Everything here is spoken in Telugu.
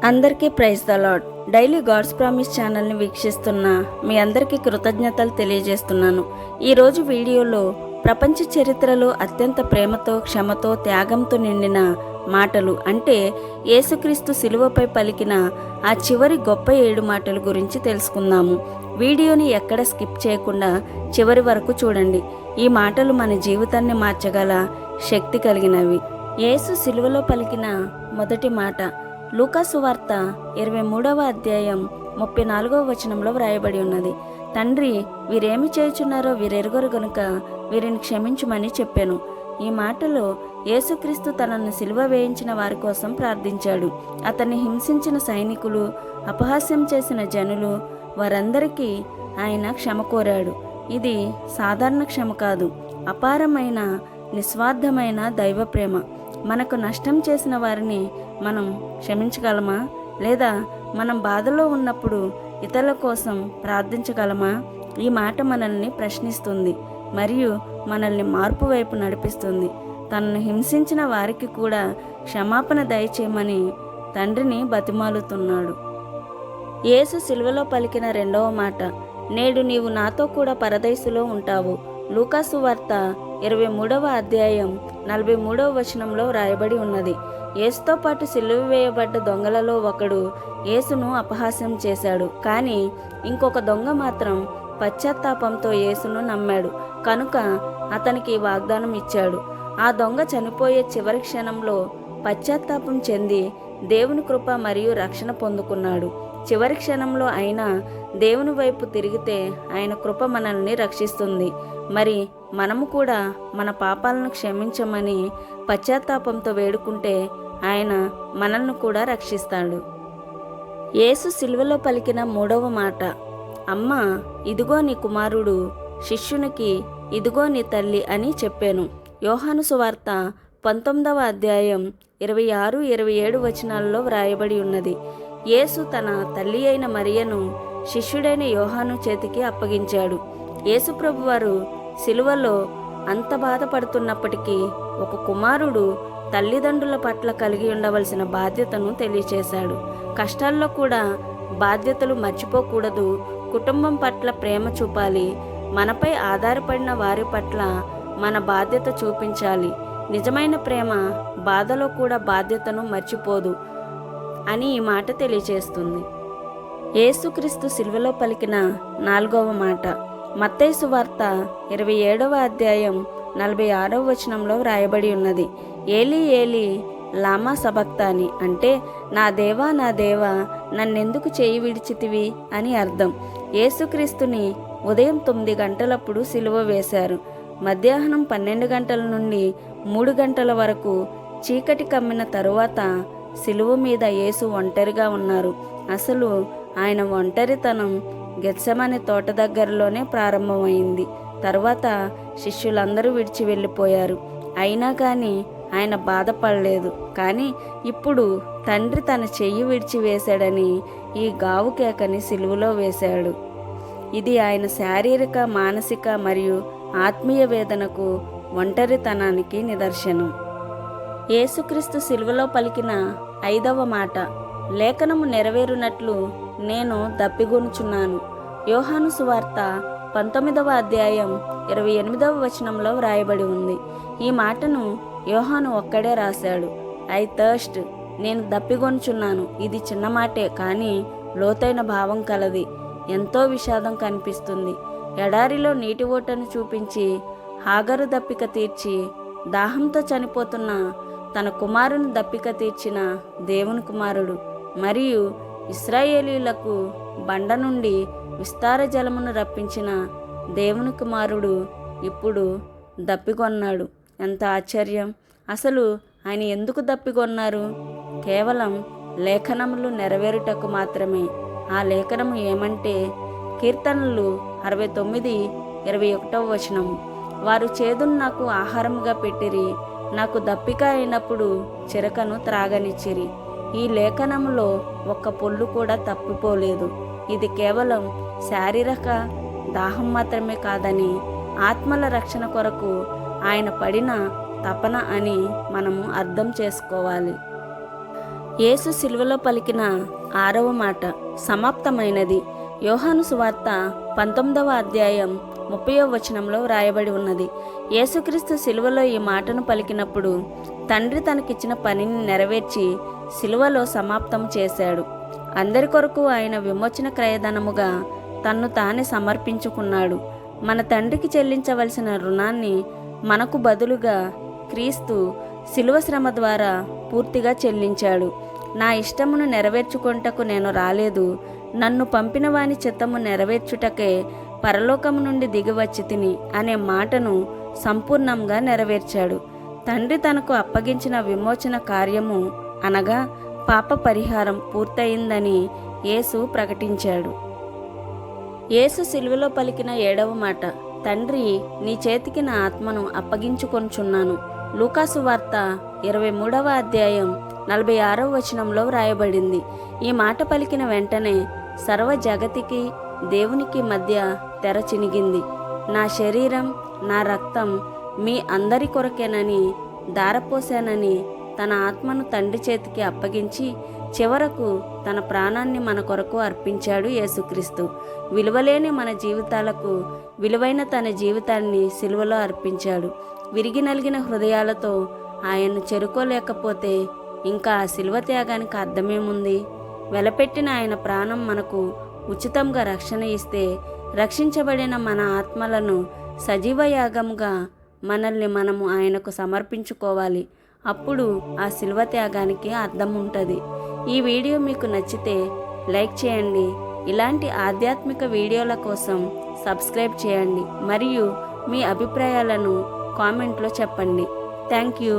అందరికీ praise the Lord. Daily God's promise ఛానల్ని వీక్షిస్తున్న మీ అందరికీ కృతజ్ఞతలు తెలియజేస్తున్నాను. ఈరోజు వీడియోలో ప్రపంచ చరిత్రలో అత్యంత ప్రేమతో, క్షమతో, త్యాగంతో నిండిన మాటలు అంటే యేసుక్రీస్తు శిలువపై పలికిన ఆ చివరి గొప్ప 7 మాటల గురించి తెలుసుకుందాము. వీడియోని ఎక్కడ స్కిప్ చేయకుండా చివరి వరకు చూడండి. ఈ మాటలు మన జీవితాన్ని మార్చగల శక్తి కలిగినవి. యేసు శిలువలో పలికిన మొదటి మాట లూకా సువార్త 23వ అధ్యాయం 34వ వచనంలో వ్రాయబడి ఉన్నది. తండ్రి, వీరేమి చేయుచున్నారో వీరెరుగరు గనుక వీరిని క్షమించుమని చెప్పాను. ఈ మాటలో యేసుక్రీస్తు తనను సిలువ వేయించిన వారి కోసం ప్రార్థించాడు. అతన్ని హింసించిన సైనికులు, అపహాస్యం చేసిన జనులు, వారందరికీ ఆయన క్షమ కోరాడు. ఇది సాధారణ క్షమ కాదు, అపారమైన నిస్వార్థమైన దైవ ప్రేమ. మనకు నష్టం చేసిన వారిని మనం క్షమించగలమా? లేదా మనం బాధలో ఉన్నప్పుడు ఇతరుల కోసం ప్రార్థించగలమా? ఈ మాట మనల్ని ప్రశ్నిస్తుంది మరియు మనల్ని మార్పు వైపు నడిపిస్తుంది. తనను హింసించిన వారికి కూడా క్షమాపణ దయచేయమని తండ్రిని బతిమాలుతున్నాడు. యేసు సిలువలో పలికిన రెండవ మాట నేడు నీవు నాతో కూడా పరదైసులో ఉంటావు. లూకా సువార్త 23వ అధ్యాయం 43వ వచనంలో వ్రాయబడి ఉన్నది. యేసుతో పాటు సిలువ వేయబడ్డ దొంగలలో ఒకడు యేసును అపహాస్యం చేశాడు. కానీ ఇంకొక దొంగ మాత్రం పశ్చాత్తాపంతో యేసును నమ్మాడు కనుక అతనికి వాగ్దానం ఇచ్చాడు. ఆ దొంగ చనిపోయే చివరి క్షణంలో పశ్చాత్తాపం చెంది దేవుని కృప మరియు రక్షణ పొందుకున్నాడు. చివరి క్షణంలో అయినా దేవుని వైపు తిరిగితే ఆయన కృప మనల్ని రక్షిస్తుంది. మరి మనము కూడా మన పాపాలను క్షమించమని పశ్చాత్తాపంతో వేడుకుంటే ఆయన మనల్ని కూడా రక్షిస్తాడు. యేసు సిలువలో పలికిన మూడవ మాట అమ్మా, ఇదిగో నీ కుమారుడు, శిష్యునికి ఇదిగో నీ తల్లి అని చెప్పాను. యోహాను సువార్త 19వ అధ్యాయం 26, 27 వచనాల్లో వ్రాయబడి ఉన్నది. యేసు తన తల్లి అయిన మరియను శిష్యుడైన యోహాను చేతికి అప్పగించాడు. యేసు ప్రభువారు సిలువలో అంత బాధపడుతున్నప్పటికీ ఒక కుమారుడు తల్లిదండ్రుల పట్ల కలిగి ఉండవలసిన బాధ్యతను తెలియచేశాడు. కష్టాల్లో కూడా బాధ్యతలు మర్చిపోకూడదు. కుటుంబం పట్ల ప్రేమ చూపాలి. మనపై ఆధారపడిన వారి పట్ల మన బాధ్యత చూపించాలి. నిజమైన ప్రేమ బాధలో కూడా బాధ్యతను మర్చిపోదు అని ఈ మాట తెలియచేస్తుంది. యేసుక్రీస్తు సిలువలో పలికిన 4వ మాట మత్తయి సువార్త 27వ అధ్యాయం 46వ వచనంలో వ్రాయబడి ఉన్నది. ఏలీ ఏలీ లామా సబక్తాని అంటే నా దేవా నా దేవా నన్నెందుకు చేయి విడిచితివి అని అర్థం. యేసుక్రీస్తుని ఉదయం 9 గంటలప్పుడు సిలువ వేశారు. మధ్యాహ్నం 12 గంటల నుండి 3 గంటల వరకు చీకటి కమ్మిన తరువాత సిలువ మీద యేసు ఒంటరిగా ఉన్నారు. అసలు ఆయన ఒంటరితనం గెత్సెమనే తోట దగ్గరలోనే ప్రారంభమైంది. తర్వాత శిష్యులందరూ విడిచి వెళ్ళిపోయారు. అయినా కానీ ఆయన బాధపడలేదు. కానీ ఇప్పుడు తండ్రి తన చెయ్యి విడిచి వేశాడని ఈ గావు కేకని సిలువలో వేశాడు. ఇది ఆయన శారీరక, మానసిక మరియు ఆత్మీయ వేదనకు, ఒంటరితనానికి నిదర్శనం. యేసుక్రీస్తు సిలువలో పలికిన 5వ మాట లేఖనము నెరవేరునట్లు నేను దప్పిగొనుచున్నాను. యోహాను సువార్త 19వ అధ్యాయం 28వ వచనంలో వ్రాయబడి ఉంది. ఈ మాటను యోహాను ఒక్కడే రాశాడు. ఐ థర్స్ట్, నేను దప్పిగొనుచున్నాను. ఇది చిన్న మాటే కానీ లోతైన భావం కలది. ఎంతో విషాదం కనిపిస్తుంది. ఎడారిలో నీటి ఓటను చూపించి హాగరు దప్పిక తీర్చి దాహంతో చనిపోతున్న తన కుమారుని దప్పిక తీర్చిన దేవుని కుమారుడు మరియు ఇశ్రాయేలీయులకు బండ నుండి విస్తార జలమును రప్పించిన దేవుని కుమారుడు ఇప్పుడు దప్పికొన్నాడు. ఎంత ఆశ్చర్యం! అసలు ఆయన ఎందుకు దప్పికొన్నారు? కేవలం లేఖనములు నెరవేరుటకు మాత్రమే. ఆ లేఖనము ఏమంటే కీర్తనలు 69:21వ వచనం వారు చేదును నాకు ఆహారముగా పెట్టిరి, నాకు దప్పిక అయినప్పుడు చిరకను త్రాగనిచ్చిరి. ఈ లేఖనములో ఒక్క పొల్లు కూడా తప్పిపోలేదు. ఇది కేవలం శారీరక దాహం మాత్రమే కాదని, ఆత్మల రక్షణ కొరకు ఆయన పడిన తపన అని మనము అర్థం చేసుకోవాలి. యేసు సిలువలో పలికిన 6వ మాట సమాప్తమైనది. యోహాను సువార్త 19వ అధ్యాయం 30వ వచనంలో వ్రాయబడి ఉన్నది. యేసుక్రీస్తు సిలువలో ఈ మాటను పలికినప్పుడు తండ్రి తనకిచ్చిన పనిని నెరవేర్చి సిలువలో సమాప్తం చేశాడు. అందరి కొరకు ఆయన విమోచన క్రయధనముగా తన్ను తానే సమర్పించుకున్నాడు. మన తండ్రికి చెల్లించవలసిన రుణాన్ని మనకు బదులుగా క్రీస్తు సిలువ శ్రమ ద్వారా పూర్తిగా చెల్లించాడు. నా ఇష్టమును నెరవేర్చుకొనుటకు నేను రాలేదు, నన్ను పంపిన వాని చిత్తము నెరవేర్చుటకే పరలోకము నుండి దిగివచ్చి తిని అనే మాటను సంపూర్ణంగా నెరవేర్చాడు. తండ్రి తనకు అప్పగించిన విమోచన కార్యము అనగా పాప పరిహారం పూర్తయిందని యేసు ప్రకటించాడు. యేసు సిలువలో పలికిన 7వ మాట తండ్రి, నీ చేతికి నా ఆత్మను అప్పగించుకొనుచున్నాను. లూకాసు వార్త 23వ అధ్యాయం 46వ వచనంలో వ్రాయబడింది. ఈ మాట పలికిన వెంటనే సర్వ జగతికి దేవునికి మధ్య తెర చినిగింది. నా శరీరం నా రక్తం మీ అందరి కొరకేనని దారపోసానని తన ఆత్మను తండ్రి చేతికి అప్పగించి చివరకు తన ప్రాణాన్ని మన కొరకు అర్పించాడు యేసుక్రీస్తు. విలువలేని మన జీవితాలకు విలువైన తన జీవితాన్ని సిలువలో అర్పించాడు. విరిగి నలిగిన హృదయాలతో ఆయన్ను చేరుకోలేకపోతే ఇంకా ఆ సిలువ త్యాగానికి అర్థమేముంది? వెలపెట్టిన ఆయన ప్రాణం మనకు ఉచితంగా రక్షణ ఇస్తే రక్షించబడిన మన ఆత్మలను సజీవ యాగంగా మనల్ని మనము ఆయనకు సమర్పించుకోవాలి. అప్పుడు ఆ సిలువ త్యాగానికి అర్థం ఉంటుంది. ఈ వీడియో మీకు నచ్చితే లైక్ చేయండి. ఇలాంటి ఆధ్యాత్మిక వీడియోల కోసం సబ్స్క్రైబ్ చేయండి మరియు మీ అభిప్రాయాలను కామెంట్లో చెప్పండి. Thank you.